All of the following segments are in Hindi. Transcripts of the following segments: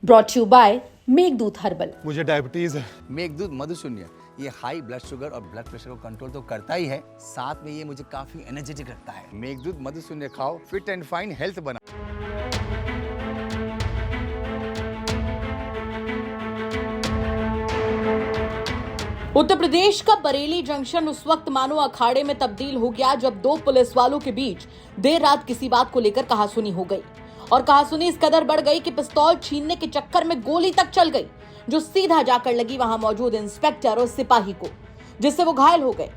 Brought you by Meghdoot herbal. मुझे डायबिटीज है। मेघदूत मधुशून्य ये हाई ब्लड शुगर और ब्लड प्रेशर को कंट्रोल तो करता ही है, साथ में ये मुझे काफी एनर्जेटिक रखता है। मेघदूत मधुशून्य खाओ, फिट एंड फाइन हेल्थ बना। उत्तर प्रदेश का बरेली जंक्शन उस वक्त मानो अखाड़े में तब्दील हो गया जब दो पुलिस वालों के बीच देर रात किसी बात को लेकर कहासुनी हो गई और कहासुनी इस कदर बढ़ गई कि पिस्तौल छीनने के चक्कर में गोली तक चल गई, जो सीधा जाकर लगी वहां मौजूद इंस्पेक्टर और सिपाही को, जिससे वो घायल हो गए।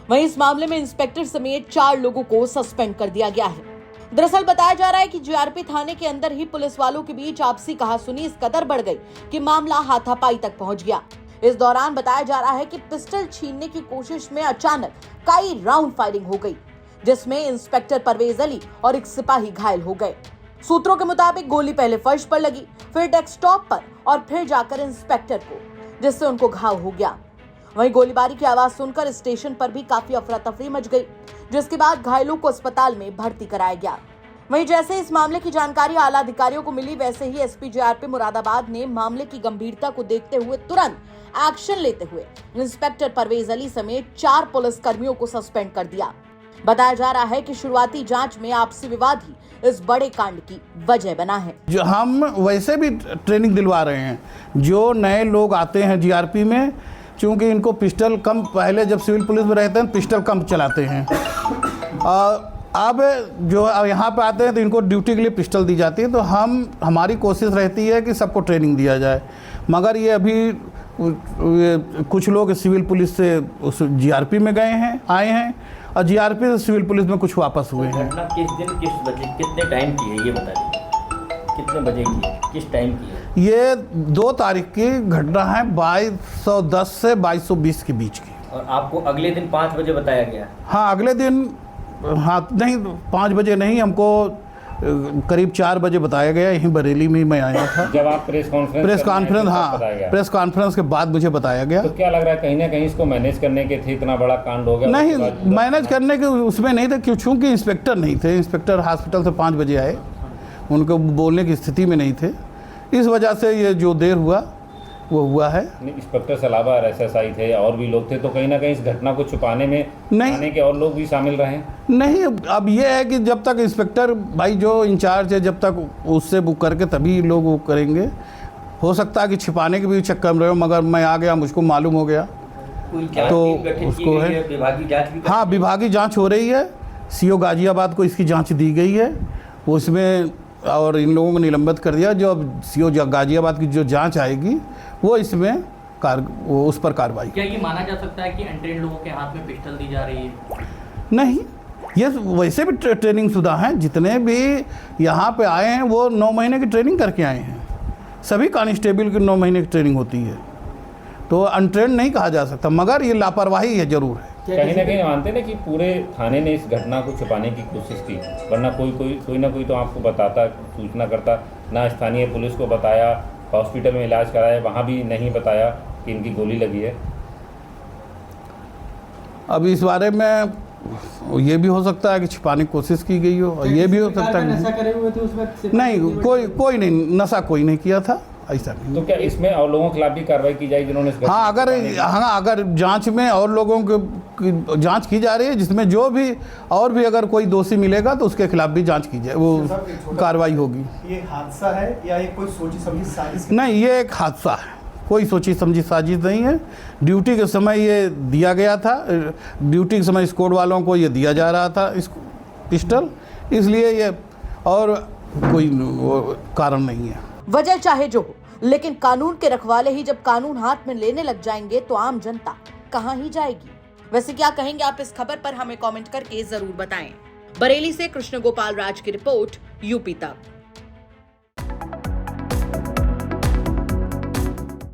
वहीं इस मामले में इंस्पेक्टर समेत 4 लोगों को सस्पेंड कर दिया गया है। दरअसल बताया जा रहा है कि जीआरपी थाने के अंदर ही पुलिस वालों के बीच आपसी कहासुनी इस कदर बढ़ गई कि मामला हाथापाई तक पहुंच गया। इस दौरान बताया जा रहा है कि पिस्टल छीनने की कोशिश में अचानक कई राउंड फायरिंग हो गई, जिसमें इंस्पेक्टर परवेज अली और एक सिपाही घायल हो गए। सूत्रों के मुताबिक गोली पहले फर्श पर लगी, फिर डेस्कटॉप पर और फिर जाकर इंस्पेक्टर को, जिससे उनको घाव हो गया। वहीं गोलीबारी की आवाज सुनकर स्टेशन पर भी काफी अफरा तफरी मच गई, जिसके बाद घायलों को अस्पताल में भर्ती कराया गया। वहीं जैसे इस मामले की जानकारी आला अधिकारियों को मिली, वैसे ही एसपी जीआरपी मुरादाबाद ने मामले की गंभीरता को देखते हुए तुरंत एक्शन लेते हुए इंस्पेक्टर परवेज अली समेत 4 पुलिस कर्मियों को सस्पेंड कर दिया। बताया जा रहा है कि शुरुआती जांच में आपसी विवाद ही इस बड़े कांड की वजह बना है। जो हम वैसे भी ट्रेनिंग दिलवा रहे हैं, जो नए लोग आते हैं जीआरपी में, चूंकि इनको पिस्टल कम, पहले जब सिविल पुलिस में रहते हैं पिस्टल कम चलाते हैं, अब जो यहाँ पे आते हैं तो इनको ड्यूटी के लिए पिस्टल दी जाती है। तो हमारी कोशिश रहती है कि सबको ट्रेनिंग दिया जाए, मगर ये अभी कुछ लोग सिविल पुलिस से उस जीआरपी में गए हैं, आए हैं, और जीआरपी से सिविल पुलिस में कुछ वापस हुए हैं। घटना किस दिन, किस बजे, कितने टाइम की है ये बता दीजिए, कितने बजे की है, किस टाइम की है? ये 2 तारीख की घटना है, 2210 से 2220 के बीच की। और आपको अगले दिन 5 बजे बताया गया? हाँ, अगले दिन, हाँ नहीं 5 बजे नहीं, हमको करीब 4 बजे बताया गया। यहीं बरेली में ही मैं आया था। जब आप प्रेस कॉन्फ्रेंस, हाँ, प्रेस कॉन्फ्रेंस के बाद मुझे बताया गया। तो क्या लग रहा है कहीं ना कहीं इसको मैनेज करने के थे, इतना बड़ा कांड हो गया? नहीं, मैनेज करने के उसमें नहीं थे, क्यों, चूँकि इंस्पेक्टर नहीं थे। इंस्पेक्टर हॉस्पिटल से 5 बजे आए, उनको बोलने की स्थिति में नहीं थे, इस वजह से ये जो देर हुआ वो हुआ है। इंस्पेक्टर से अलावा एसएसआई थे और भी लोग थे, तो कहीं ना कहीं इस घटना को छुपाने में थाने के और लोग भी शामिल रहे? नहीं, अब ये है कि जब तक इंस्पेक्टर भाई जो इंचार्ज है, जब तक उससे बुक करके तभी लोग वो करेंगे। हो सकता है कि छिपाने के भी चक्कर में रहे, मगर मैं आ गया, मुझको मालूम हो गया, तो उसको है। विभागीय जांच भी? हाँ, विभागीय जाँच हो रही है। सीओ गाजियाबाद को इसकी जाँच दी गई है, उसमें, और इन लोगों को निलंबित कर दिया। जो अब सीओ गाजियाबाद की जो जांच आएगी वो इसमें वो उस पर कार्रवाई। क्या ये माना जा सकता है कि अनट्रेन्ड लोगों के हाथ में पिस्टल दी जा रही है? नहीं, ये वैसे भी ट्रेनिंग शुदा हैं। जितने भी यहाँ पे आए हैं वो 9 महीने की ट्रेनिंग करके आए हैं। सभी कांस्टेबल की 9 महीने की ट्रेनिंग होती है, तो अनट्रेंड नहीं कहा जा सकता, मगर ये लापरवाही है जरूर है। कहीं ना कहीं मानते ना कि पूरे थाने ने इस घटना को छुपाने की कोशिश की, वरना कोई ना कोई तो आपको बताता, सूचना करता ना। स्थानीय पुलिस को बताया, हॉस्पिटल में इलाज कराया, वहाँ भी नहीं बताया कि इनकी गोली लगी है। अब इस बारे में ये भी हो सकता है कि छिपाने की कोशिश की गई हो, और ये भी हो सकता है नशा करे हुए थे उस वक्त? नहीं, कोई नहीं, नशा कोई नहीं किया था, ऐसा नहीं। तो क्या इसमें और लोगों के खिलाफ भी कार्रवाई की जाएगी जिन्होंने? हाँ, अगर जांच में और लोगों की जांच की जा रही है, जिसमें जो भी और भी अगर कोई दोषी मिलेगा तो उसके खिलाफ भी जांच की जाए, वो कार्रवाई होगी। ये हादसा है या ये कोई सोची समझी साजिश? नहीं, ये एक हादसा है, कोई सोची समझी साजिश नहीं है। ड्यूटी के समय ये दिया गया था, ड्यूटी के समय स्क्वाड वालों को ये दिया जा रहा था इस पिस्टल, इसलिए ये, और कोई कारण नहीं है। वजह चाहे जो हो, लेकिन कानून के रखवाले ही जब कानून हाथ में लेने लग जाएंगे तो आम जनता कहां ही जाएगी। वैसे क्या कहेंगे आप इस खबर पर, हमें कमेंट करके जरूर बताएं। बरेली से कृष्ण गोपाल राज की रिपोर्ट, यूपी तक।